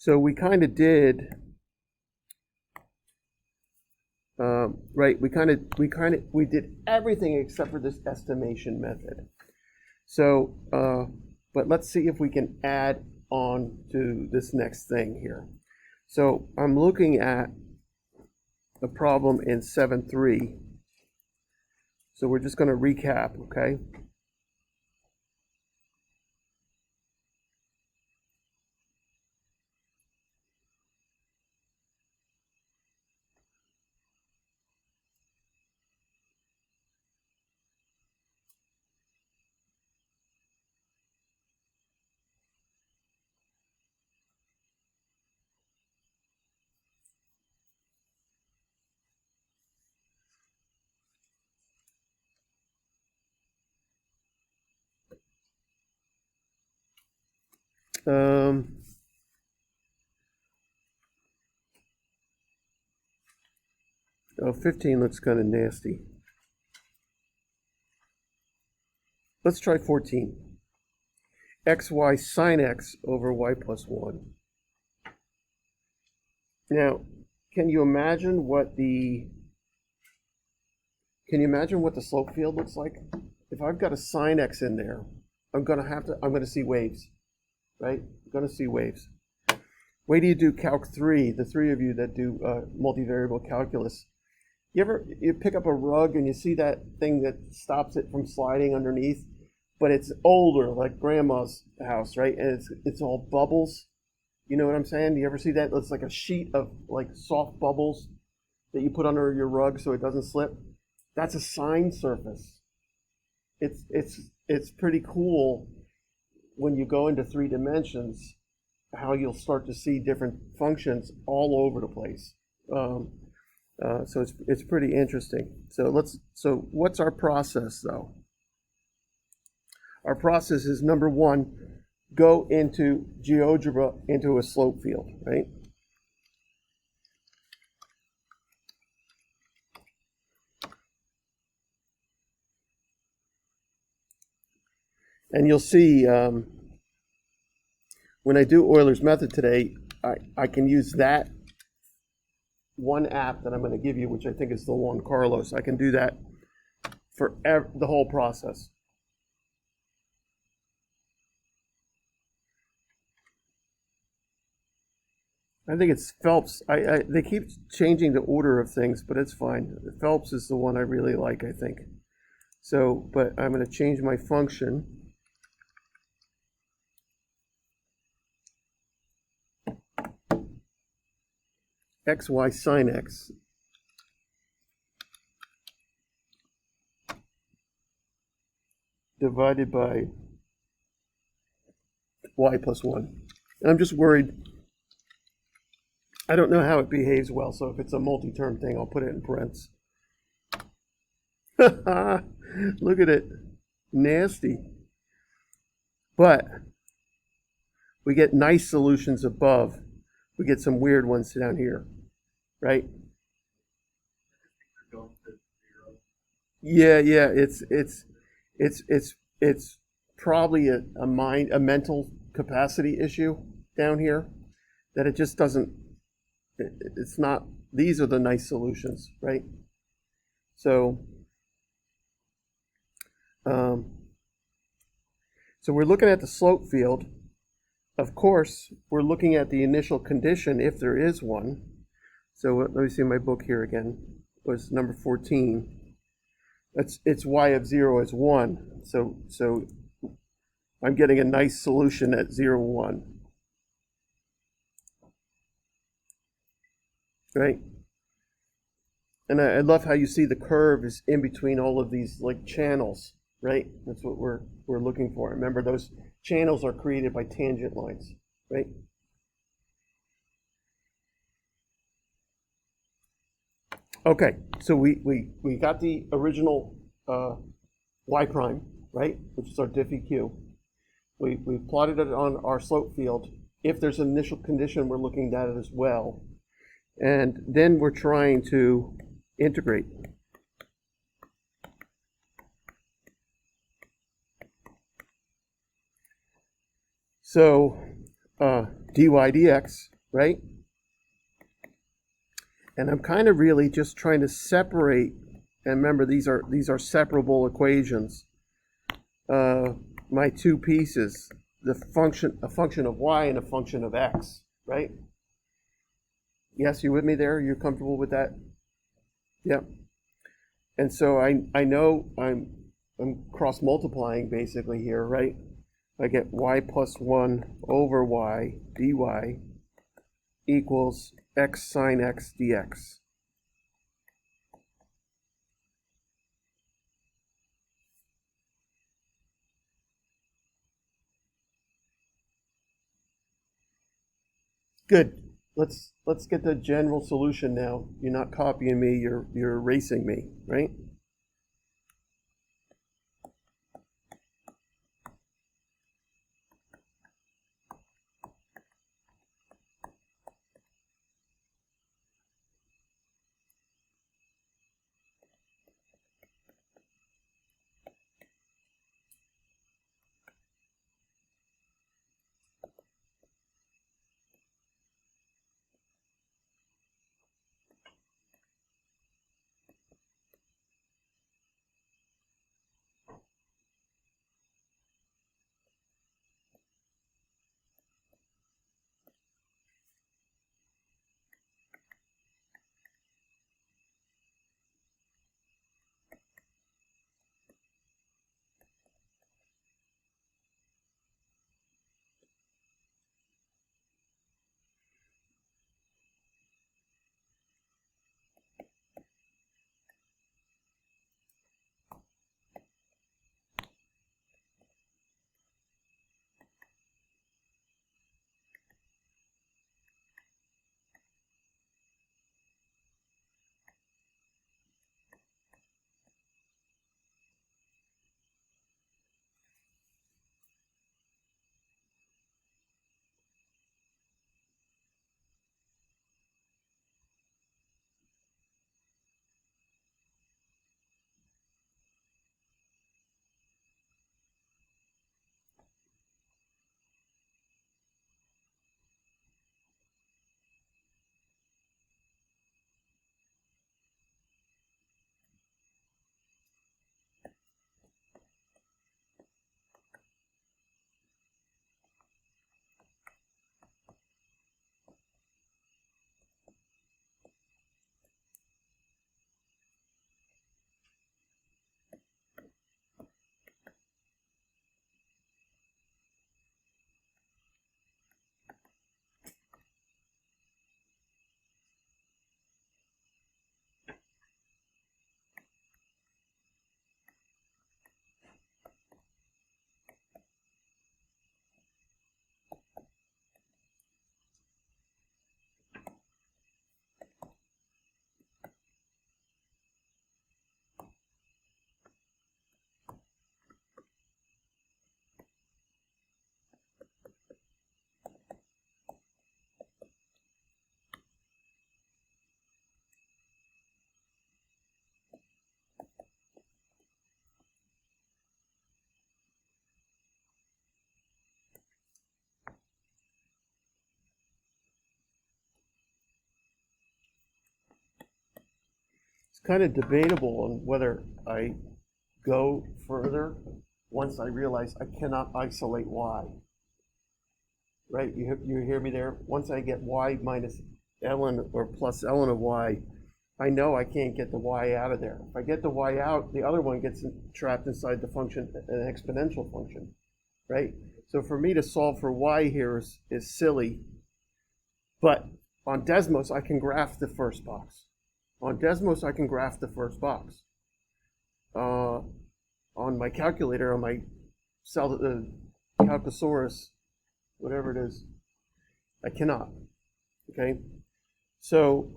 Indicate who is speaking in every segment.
Speaker 1: So we kind of did, right? We did everything except for this estimation method. So, but let's see if we can add on to this next thing here. So I'm looking at a problem in 7.3. So we're just going to recap, okay? Um, oh, 15 looks kind of nasty. Let's try 14. Xy sine x over y plus 1. Now, can you imagine what the slope field looks like? If I've got a sine x in there, I'm going to see waves, right? I'm going to see waves. Wait till you do Calc 3, the three of you that do multivariable calculus. You pick up a rug and you see that thing that stops it from sliding underneath, but it's older, like grandma's house, right? And it's all bubbles. You know what I'm saying? Do you ever see that? It's like a sheet of like soft bubbles that you put under your rug so it doesn't slip. That's a sine surface. It's pretty cool when you go into 3 dimensions how you'll start to see different functions all over the place. So it's pretty interesting. So what's our process though? Our process is number 1, go into GeoGebra into a slope field, right? And you'll see when I do Euler's method today, I can use that one app that I'm going to give you, which I think is the Juan Carlos. I can do that for the whole process. I think it's Phelps. They keep changing the order of things, but it's fine. Phelps is the one I really like, I think. So, but I'm going to change my function. Xy sine x divided by y plus 1. And I'm just worried. I don't know how it behaves well, so if it's a multi-term thing, I'll put it in parentheses. Look at it. Nasty. But we get nice solutions above. We get some weird ones down here, right? Yeah. It's probably a mental capacity issue down here that it just doesn't. It's not. These are the nice solutions, right? So, so we're looking at the slope field. Of course, we're looking at the initial condition if there is one. So let me see my book here again. It was number 14. It's y of 0 is 1. So I'm getting a nice solution at 0, 1. Right? And I love how you see the curve is in between all of these like channels, right? That's what we're looking for. Remember, those channels are created by tangent lines, right? Okay, so we got the original y prime, right, which is our diffie-q. We plotted it on our slope field. If there's an initial condition, we're looking at it as well. And then we're trying to integrate. So dy dx, right? And I'm kind of really just trying to separate, and remember these are separable equations, my two pieces, a function of y and a function of x, right? Yes, you with me there? You're comfortable with that? Yep. And so I know I'm cross multiplying basically here, right? I get y plus 1 over y dy equals x sine x dx. Good. Let's get the general solution now. You're not copying me, you're erasing me, right? It's kind of debatable on whether I go further once I realize I cannot isolate y, right? You hear me there? Once I get y minus ln or plus ln of y, I know I can't get the y out of there. If I get the y out, the other one gets trapped inside the function, an exponential function, right? So for me to solve for y here is silly, but on Desmos, I can graph the first box. On Desmos, I can graph the first box. On my calculator, on my Calcosaurus, whatever it is, I cannot. Okay, so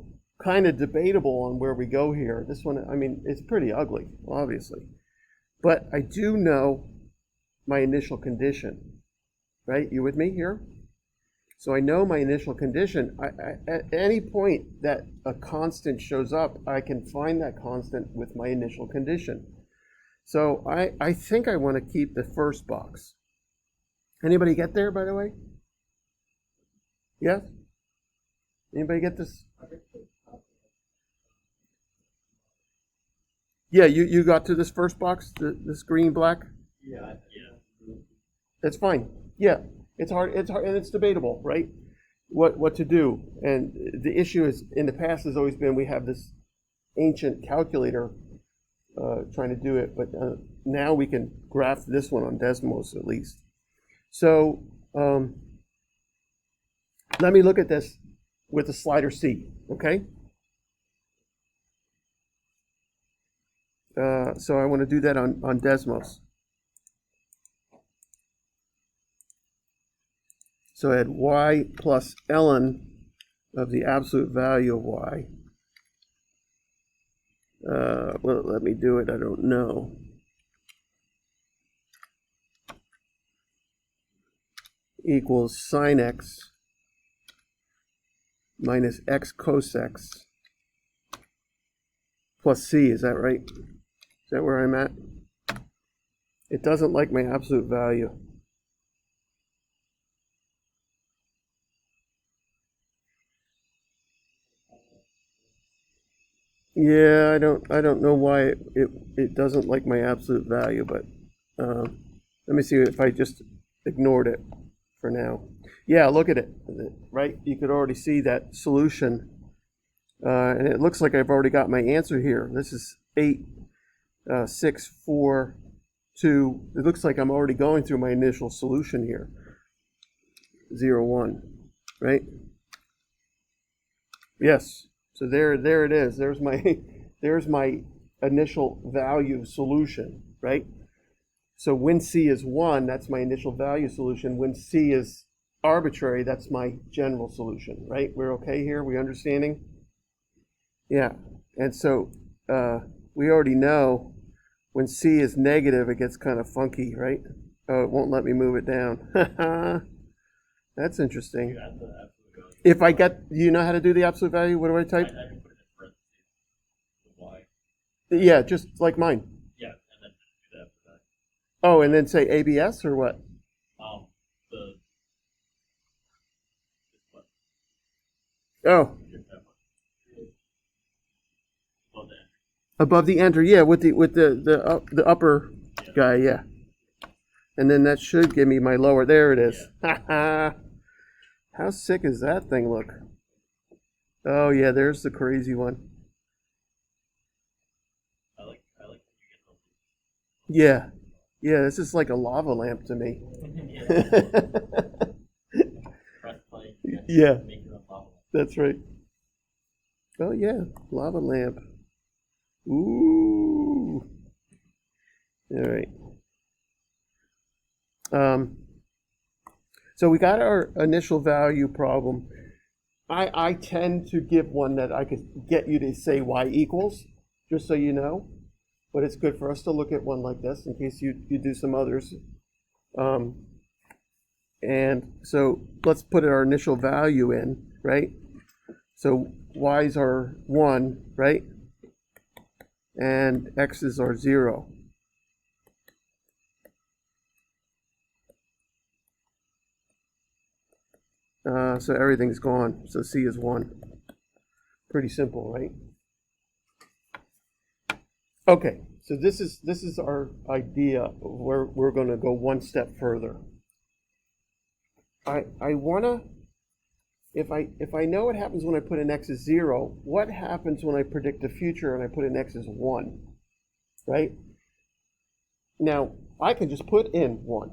Speaker 1: kind of debatable on where we go here. This one, I mean, it's pretty ugly, obviously, but I do know my initial condition, right? You with me here? So I know my initial condition. At any point that a constant shows up, I can find that constant with my initial condition. So I think I want to keep the first box. Anybody get there, by the way? Yes? Anybody get this? Yeah, you got to this first box, this green black?
Speaker 2: Yeah.
Speaker 1: That's fine. Yeah, it's hard, and it's debatable, right? What to do. And the issue is, in the past has always been, we have this ancient calculator trying to do it, but now we can graph this one on Desmos at least. So let me look at this with the slider C, okay? So I want to do that on Desmos. So I had y plus ln of the absolute value of y. Well, let me do it. I don't know. Equals sine x minus x cos x plus c. Is that right? Is that where I'm at? It doesn't like my absolute value. Yeah, I don't know why it doesn't like my absolute value, but let me see if I just ignored it for now. Yeah, look at it, right? You could already see that solution, and it looks like I've already got my answer here. This is 8, 6, 4, 2. It looks like I'm already going through my initial solution here. 0, 1, right? Yes. So there it is. There's my initial value solution, right? So when C is 1, that's my initial value solution. When C is arbitrary, that's my general solution, right? We're okay here? We understanding? Yeah. And so we already know when C is negative, it gets kind of funky, right? Oh, it won't let me move it down. That's interesting. If I get, do you know how to do the absolute value? What do I type?
Speaker 2: I can put it in parentheses, the y.
Speaker 1: Yeah, just like mine.
Speaker 2: Yeah, and then just do that for that.
Speaker 1: Oh, and then say ABS or what?
Speaker 2: The this one.
Speaker 1: Oh,
Speaker 2: Just that one. Above the enter.
Speaker 1: above the enter. Yeah, with the upper guy. Yeah, and then that should give me my lower. There it is.
Speaker 2: Yeah.
Speaker 1: How sick is that thing look? Oh yeah, there's the crazy one.
Speaker 2: I like that you get those.
Speaker 1: Yeah, yeah, this is like a lava lamp to me.
Speaker 2: Yeah. Press play.
Speaker 1: Yeah,
Speaker 2: Make your own lava.
Speaker 1: that's right. Oh yeah, lava lamp. Ooh. All right. So we got our initial value problem. I tend to give one that I could get you to say y equals, just so you know. But it's good for us to look at one like this in case you do some others. And so let's put our initial value in, right? So y's are 1, right? And x's are 0. So everything's gone. So C is 1. Pretty simple, right? Okay, so this is our idea where we're going to go one step further. I wanna, if I know what happens when I put in x as 0, what happens when I predict the future and I put in x as 1, right? Now I can just put in 1,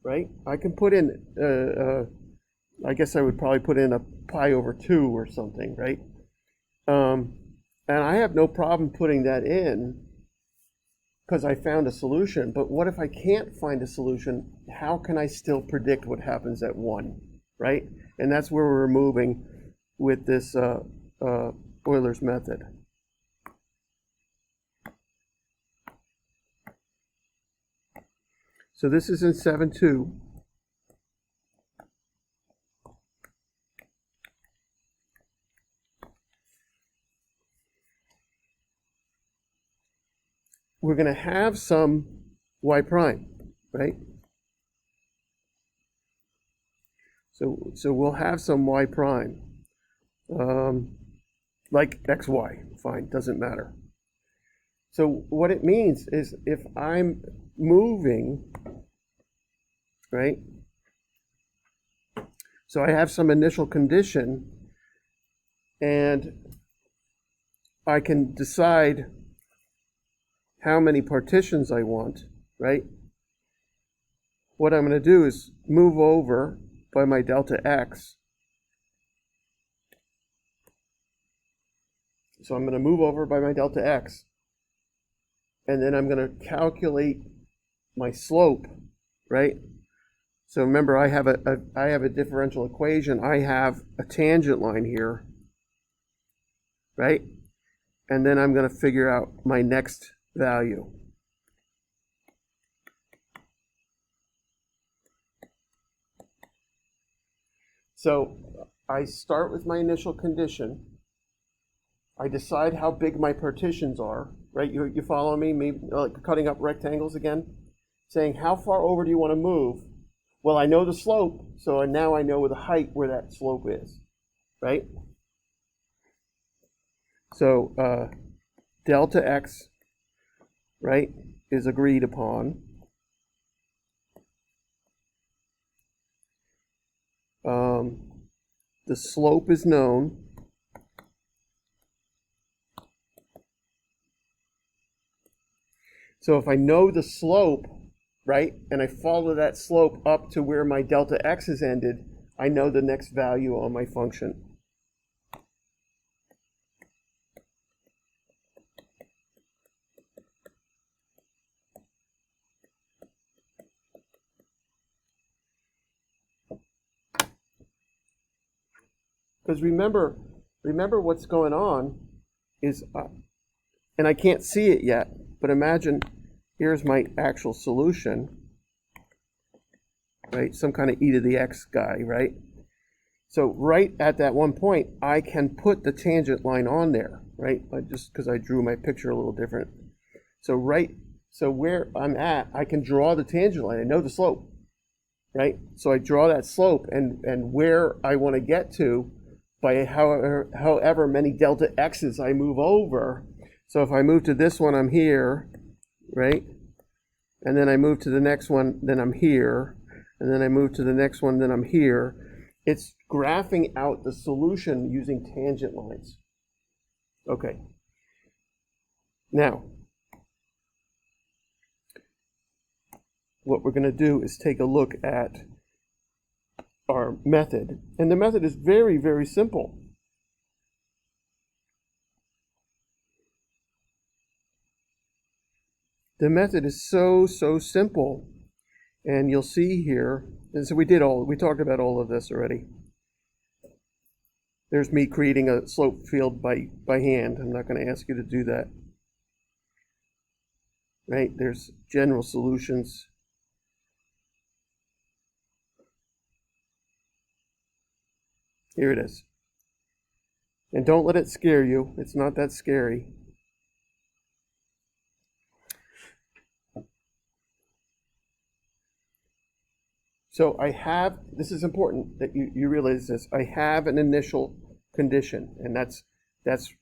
Speaker 1: right? I can put in I guess I would probably put in a pi over 2 or something, right? And I have no problem putting that in because I found a solution. But what if I can't find a solution? How can I still predict what happens at 1, right? And that's where we're moving with this Euler's method. So this is in 7.2. We're going to have some y prime, right? So we'll have some y prime, like xy, fine, doesn't matter. So what it means is if I'm moving, right? So I have some initial condition, and I can decide how many partitions I want, right? What I'm going to do is move over by my delta x. So I'm going to move over by my delta x, and then I'm going to calculate my slope, right? So remember, I have a differential equation. I have a tangent line here, right? And then I'm going to figure out my next value. So I start with my initial condition. I decide how big my partitions are, right? You follow me? Like cutting up rectangles again? Saying, how far over do you want to move? Well, I know the slope, so now I know the height where that slope is, right? So delta x, right, is agreed upon. The slope is known. So if I know the slope, right, and I follow that slope up to where my delta x is ended, I know the next value on my function. Because remember what's going on is, and I can't see it yet, but imagine here's my actual solution, right? Some kind of e to the x guy, right? So right at that one point, I can put the tangent line on there, right? Just because I drew my picture a little different. So where I'm at, I can draw the tangent line. I know the slope, right? So I draw that slope, and where I want to get to by however many delta x's I move over. So if I move to this one, I'm here, right? And then I move to the next one, then I'm here. And then I move to the next one, then I'm here. It's graphing out the solution using tangent lines. Okay. Now, what we're going to do is take a look at our method. And the method is very, very simple. The method is so simple. And you'll see here, and so we talked about all of this already. There's me creating a slope field by hand. I'm not going to ask you to do that. Right? There's general solutions. Here it is. And don't let it scare you. It's not that scary. So this is important that you realize this, I have an initial condition, and that's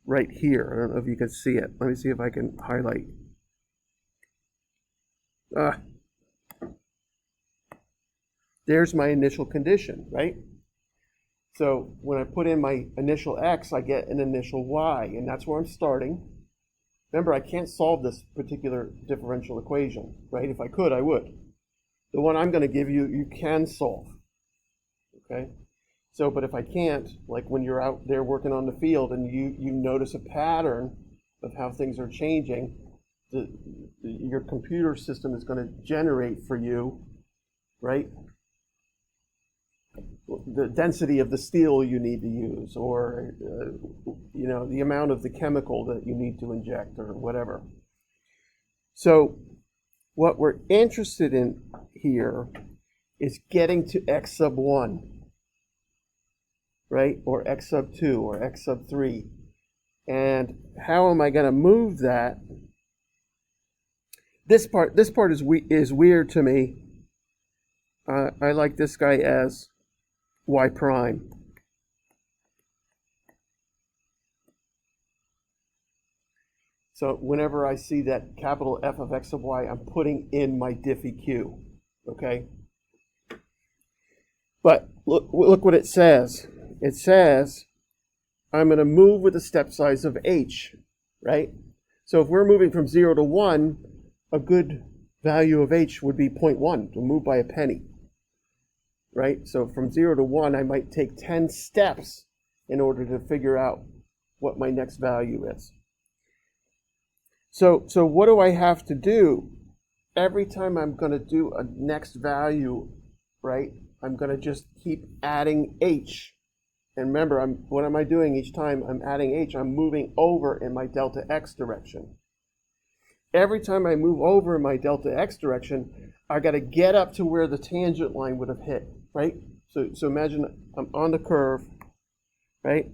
Speaker 1: right here. I don't know if you can see it. Let me see if I can highlight. There's my initial condition, right? So when I put in my initial x, I get an initial y, and that's where I'm starting. Remember, I can't solve this particular differential equation, right? If I could, I would. The one I'm going to give you, you can solve, okay? So, but if I can't, like when you're out there working on the field and you notice a pattern of how things are changing, your computer system is going to generate for you, right, the density of the steel you need to use, or the amount of the chemical that you need to inject, or whatever. So what we're interested in here is getting to x sub 1, right, or x sub 2, or x sub 3. And how am I going to move that? This part is weird to me. I like this guy as y prime. So whenever I see that capital F of x sub y, I'm putting in my diffie-q, okay? But look what it says. It says I'm going to move with a step size of h, right? So if we're moving from 0 to 1, a good value of h would be 0.1, to move by a penny, right? So from 0 to 1, I might take 10 steps in order to figure out what my next value is. So what do I have to do? Every time I'm going to do a next value, right, I'm going to just keep adding h. And remember, what am I doing each time I'm adding h? I'm moving over in my delta x direction. Every time I move over in my delta x direction, I got to get up to where the tangent line would have hit, right? So imagine I'm on the curve, right?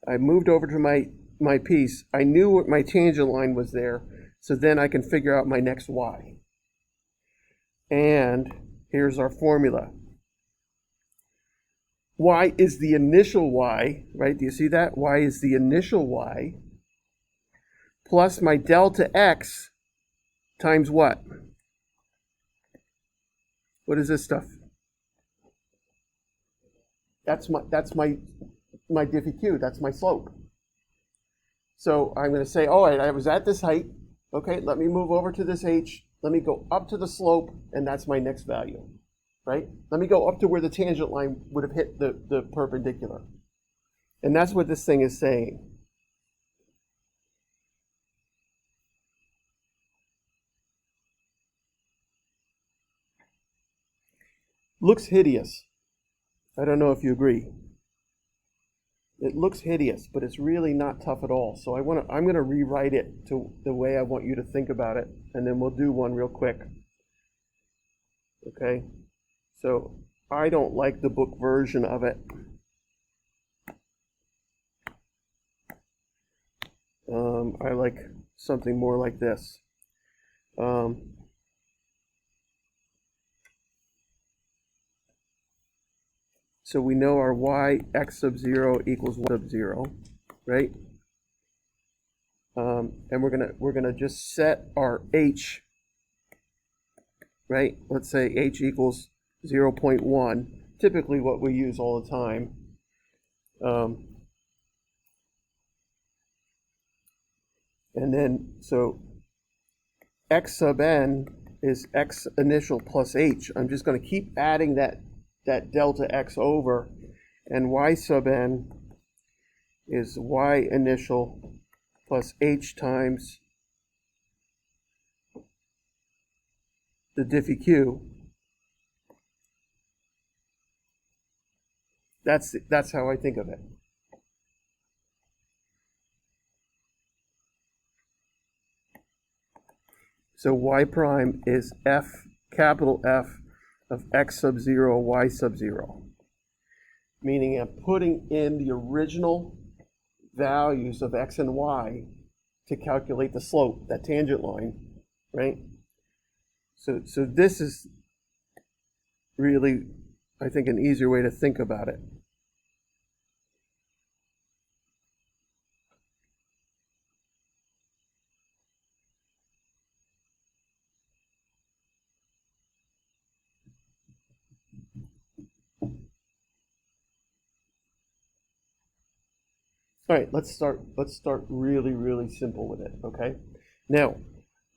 Speaker 1: I moved over to my piece. I knew what my tangent line was there, so then I can figure out my next y. And here's our formula. Y is the initial y, right? Do you see that? Y is the initial y plus my delta x times what? What is this stuff? That's my diffie-q, that's my slope. So I'm going to say, all right, I was at this height. Okay, let me move over to this h. Let me go up to the slope, and that's my next value, right? Let me go up to where the tangent line would have hit the perpendicular. And that's what this thing is saying. Looks hideous. I don't know if you agree. It looks hideous, but it's really not tough at all. So I'm going to rewrite it to the way I want you to think about it, and then we'll do one real quick. Okay? So I don't like the book version of it. I like something more like this. So we know our y x sub 0 equals y sub 0, right? And we're gonna just set our h, right? Let's say h equals 0.1, typically what we use all the time. And then, so x sub n is x initial plus h. I'm just going to keep adding that delta x over, and y sub n is y initial plus h times the diffie-q. That's how I think of it. So y prime is f, capital F, of x sub 0, y sub 0. Meaning I'm putting in the original values of x and y to calculate the slope, that tangent line, right? So this is really, I think, an easier way to think about it. All right, let's start really, really simple with it, okay? Now,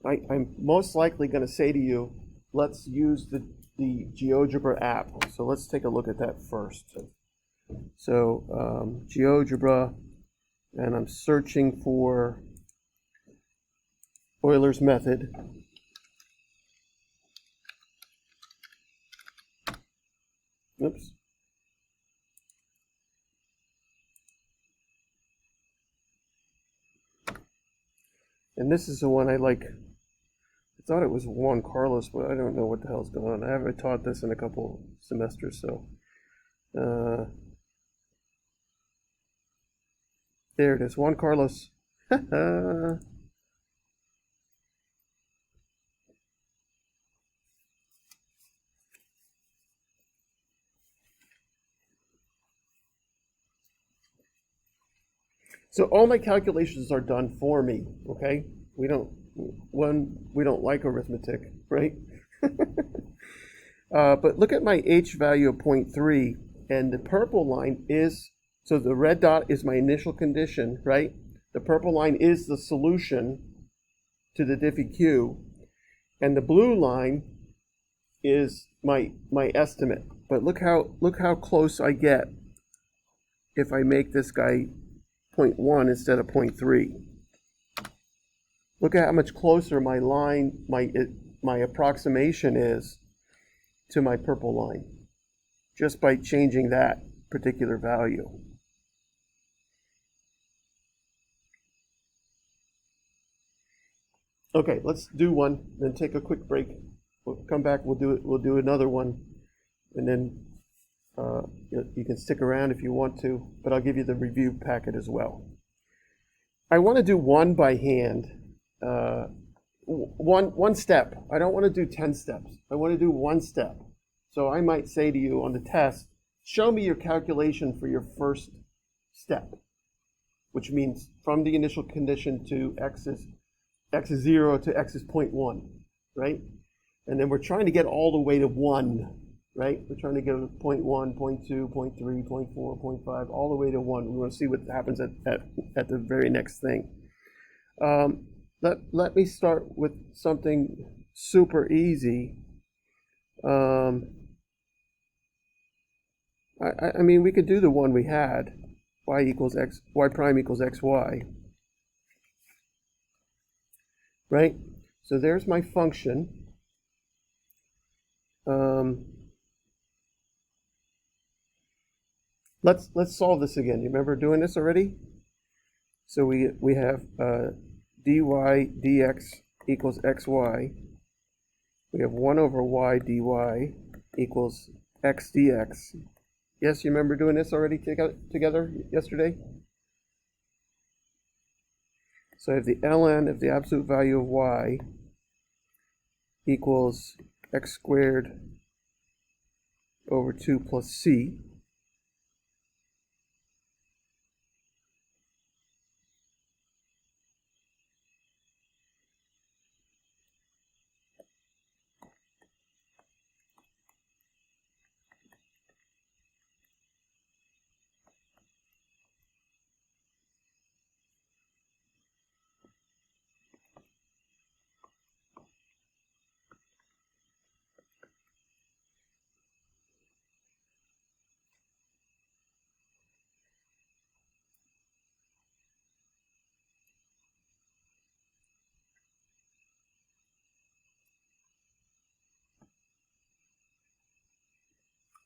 Speaker 1: I'm most likely going to say to you, let's use the GeoGebra app. So let's take a look at that first. So GeoGebra, and I'm searching for Euler's method. Oops. And this is the one I like. I thought it was Juan Carlos, but I don't know what the hell's going on. I haven't taught this in a couple semesters, so. There it is, Juan Carlos. So all my calculations are done for me, okay? We don't like arithmetic, right? But look at my H value of 0.3, and the purple line is, so the red dot is my initial condition, right? The purple line is the solution to the DiffyQ, and the blue line is my estimate. But look how close I get if I make this guy 0.1 instead of 0.3. Look at how much closer my line, my approximation is to my purple line, just by changing that particular value. Okay, let's do one, then take a quick break. We'll come back, we'll do another one, and then you can stick around if you want to, but I'll give you the review packet as well. I want to do one by hand, one step. I don't want to do 10 steps. I want to do one step. So I might say to you on the test, show me your calculation for your first step, which means from the initial condition to x is 0 to x is 0.1, right? And then we're trying to get all the way to 1, right? We're trying to go to 0.1, 0.2, 0.3, 0.4, 0.5, all the way to 1. We want to see what happens at the very next thing. Let me start with something super easy. I mean, we could do the one we had, y prime equals xy. Right? So there's my function. Let's solve this again. You remember doing this already? So we have dy dx equals xy. We have 1 over y dy equals x dx. Yes, you remember doing this already together yesterday? So I have the ln of the absolute value of y equals x squared over 2 plus c.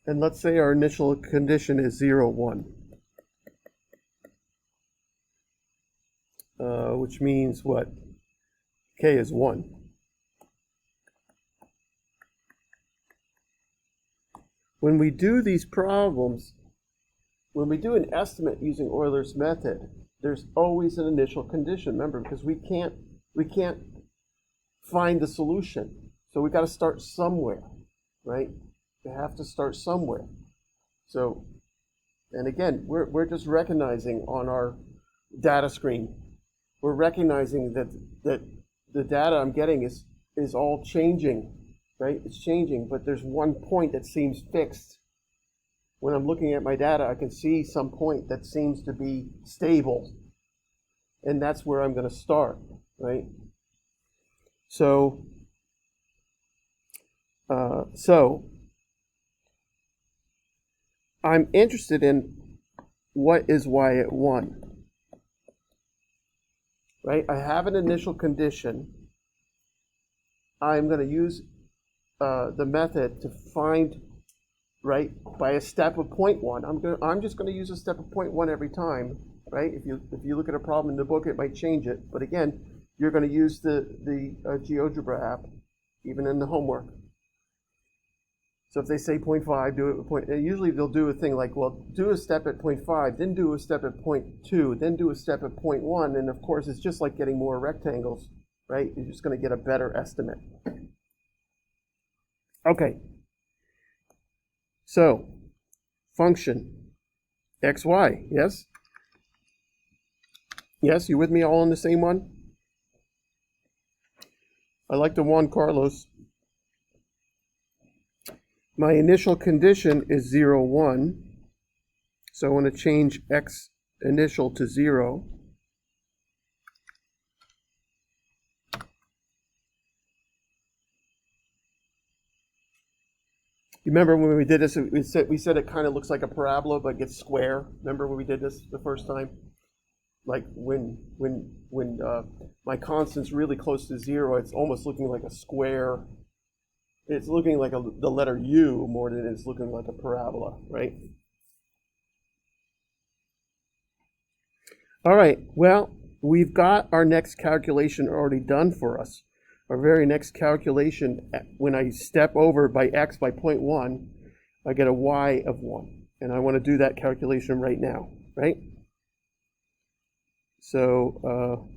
Speaker 1: And let's say our initial condition is 0, 1. Which means what? K is 1. When we do these problems, when we do an estimate using Euler's method, there's always an initial condition. Remember, because we can't find the solution. So we got to start somewhere, right? We have to start somewhere. So, and again, we're just recognizing on our data screen, we're recognizing that the data I'm getting is all changing, right? It's changing, but there's one point that seems fixed. When I'm looking at my data, I can see some point that seems to be stable, and that's where I'm going to start, right? So I'm interested in what is y at 1, right? I have an initial condition. I'm going to use the method to find, right, by a step of 0.1. I'm just going to use a step of 0.1 every time, right? If you look at a problem in the book, it might change it. But again, you're going to use the GeoGebra app, even in the homework. So if they say 0.5, do it with point. And usually they'll do a thing like, well, do a step at 0.5, then do a step at 0.2, then do a step at 0.1. And of course, it's just like getting more rectangles, right? You're just going to get a better estimate. Okay. So, function xy, yes? Yes, you with me all on the same one? I like the one, Carlos. My initial condition is 0, 1. So I want to change x initial to 0. You remember when we did this, we said it kind of looks like a parabola, but gets square. Remember when we did this the first time? Like when my constant's really close to 0, it's almost looking like a square. It's looking like the letter U more than it's looking like a parabola, right? All right, well, we've got our next calculation already done for us. Our very next calculation, when I step over by x by 0.1, I get a y of 1. And I want to do that calculation right now, right? So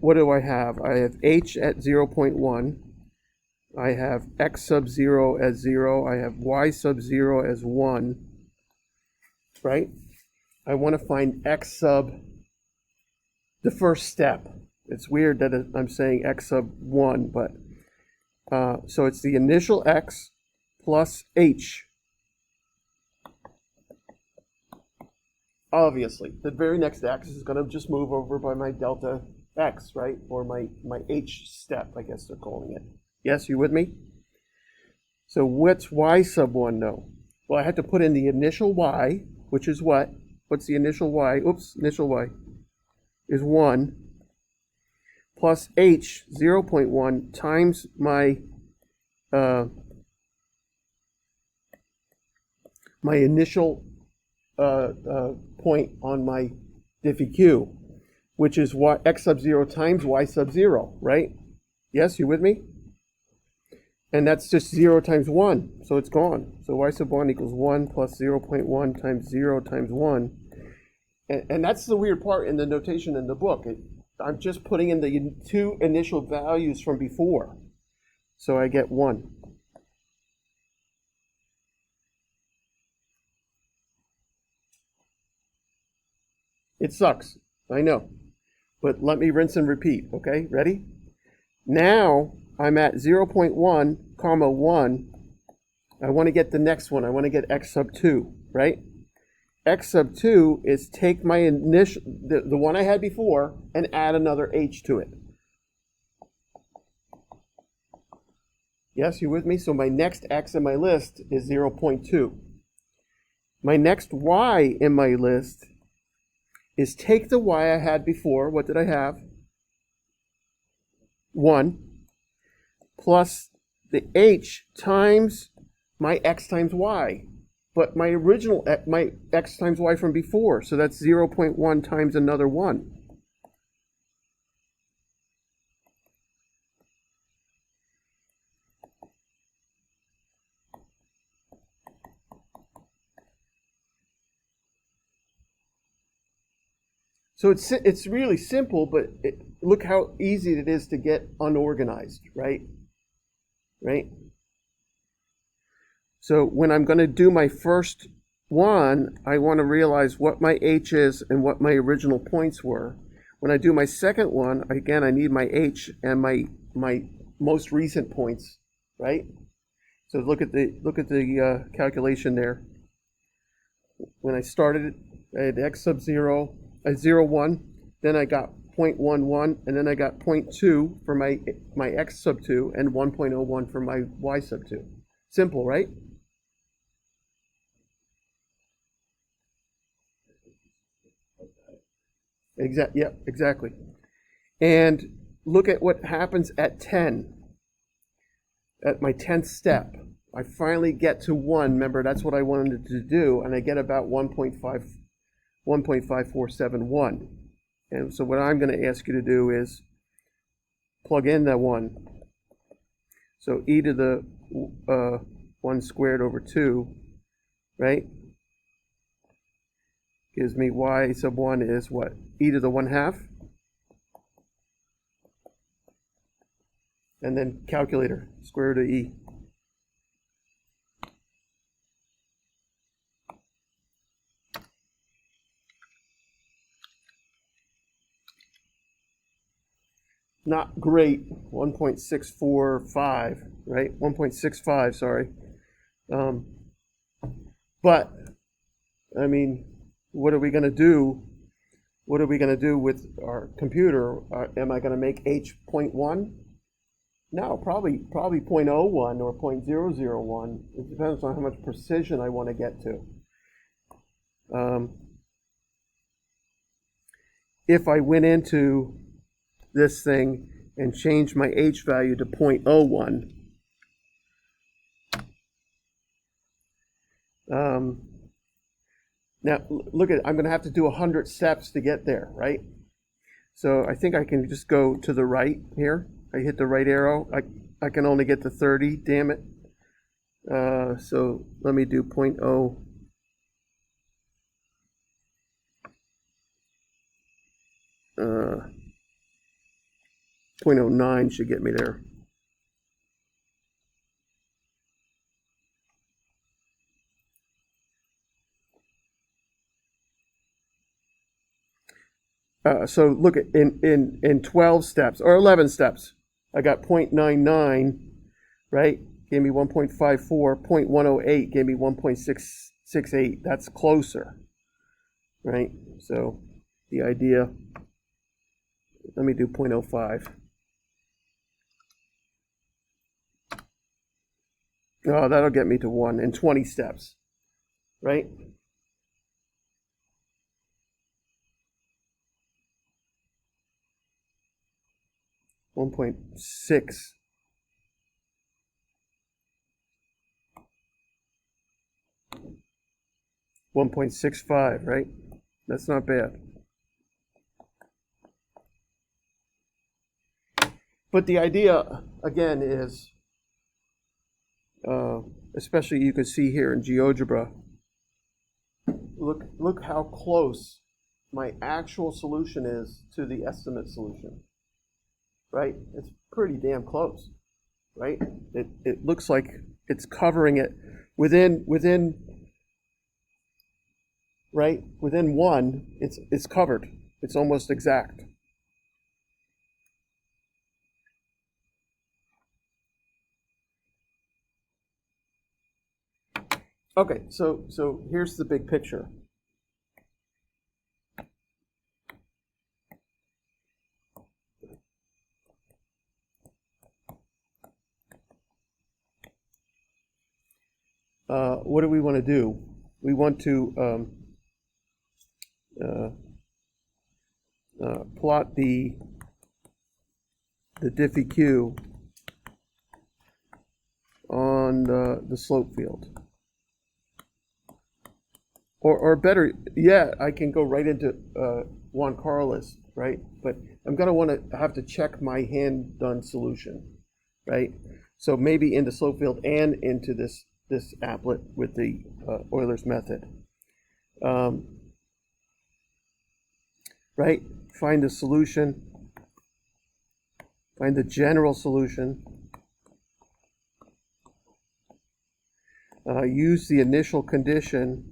Speaker 1: what do I have? I have h at 0.1. I have x sub 0 as 0. I have y sub 0 as 1, right? I want to find x sub the first step. It's weird that I'm saying x sub 1, but so it's the initial x plus h. Obviously, the very next x is going to just move over by my delta x, right? Or my h step, I guess they're calling it. Yes, you with me? So what's y sub 1 though? Well, I had to put in the initial y, which is what? What's the initial y? Oops, initial y is 1. Plus h, 0.1, times my my initial point on my diffie q, which is x sub 0 times y sub 0, right? Yes, you with me? And that's just 0 times 1, so it's gone. So y sub 1 equals 1 plus 0.1 times 0 times 1. And that's the weird part in the notation in the book. I'm just putting in the two initial values from before. So I get 1. It sucks, I know. But let me rinse and repeat, okay? Ready? Now I'm at 0.1, comma 1. I want to get the next one. I want to get x sub 2, right? X sub 2 is take my initial, the one I had before, and add another h to it. Yes, you with me? So my next x in my list is 0.2. My next y in my list is take the y I had before. What did I have? 1 plus the h times my x times y. But my original, my x times y from before, so that's 0.1 times another 1. So it's really simple, but look how easy it is to get unorganized, right? Right? So when I'm going to do my first one, I want to realize what my h is and what my original points were. When I do my second one, again, I need my h and my most recent points, right? So look at the calculation there. When I started, I had x sub 0, 0, 1, then I got 0.11, and then I got 0.2 for my x sub 2, and 1.01 for my y sub 2. Simple, right? Yep, exactly. And look at what happens at 10. At my 10th step, I finally get to 1. Remember, that's what I wanted to do, and I get about 1.5471. And so what I'm going to ask you to do is plug in that 1. So e to the 1 squared over 2, right? Gives me y sub 1 is what? E to the 1/2. And then calculator, square root of e. not great, 1.645, right? 1.65, sorry. But, I mean, what are we going to do? What are we going to do with our computer? Am I going to make H 0.1? No, probably 0.01 or 0.001. It depends on how much precision I want to get to. If I went into this thing and changed my H value to 0.01, now look at it, I'm going to have to do 100 steps to get there, right? So I think I can just go to the right here. I hit the right arrow. I can only get to 30, damn it. So let me do 0.0. 0.09 should get me there. So look at in 12 steps or 11 steps, I got 0.99, right? Gave me 1.54. 0.108 gave me 1.668. That's closer, right? So the idea. Let me do 0.05. Oh, that'll get me to 1 in 20 steps, right? $1.6. $1.65, right? That's not bad. But the idea, again, is, especially you can see here in GeoGebra, look how close my actual solution is to the estimate solution, right? It's pretty damn close, right? It looks like it's covering it within right? Within 1, it's covered. It's almost exact. Okay, so here's the big picture. What do we want to do? We want to plot the diffie-q on the slope field. Or better yet, I can go right into Juan Carlos, right? But I'm going to want to have to check my hand-done solution, right? So maybe into slope field and into this applet with the Euler's method. Right? Find the solution. Find the general solution. Use the initial condition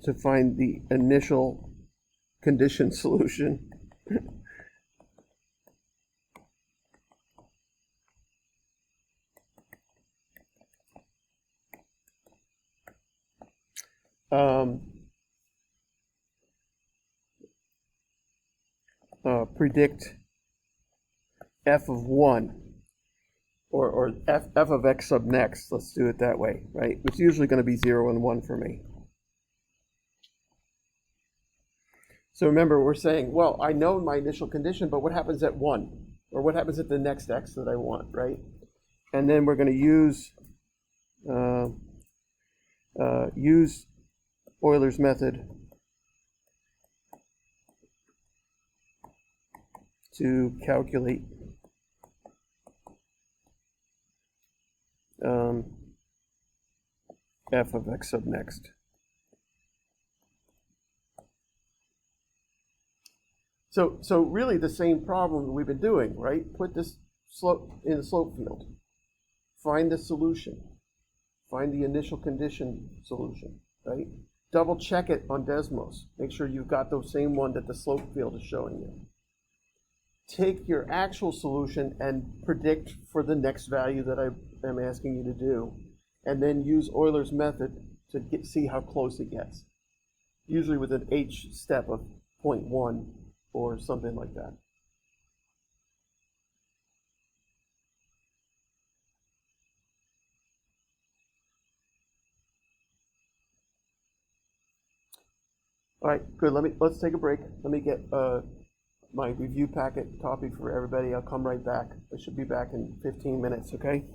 Speaker 1: to find the initial condition solution. Predict f of 1 or f of x sub next. Let's do it that way, right? It's usually going to be 0 and 1 for me. So remember, we're saying, well, I know my initial condition, but what happens at 1? Or what happens at the next x that I want, right? And then we're going to use Euler's method to calculate f of x sub next. So really the same problem that we've been doing, right? Put this slope in the slope field. Find the solution. Find the initial condition solution, right? double check it on Desmos. Make sure you've got the same one that the slope field is showing you. Take your actual solution and predict for the next value that I am asking you to do, and then use Euler's method to see how close it gets. Usually with an H step of 0.1 or something like that. All right, good. Let's take a break. Let me get my review packet copied for everybody. I'll come right back. I should be back in 15 minutes, okay?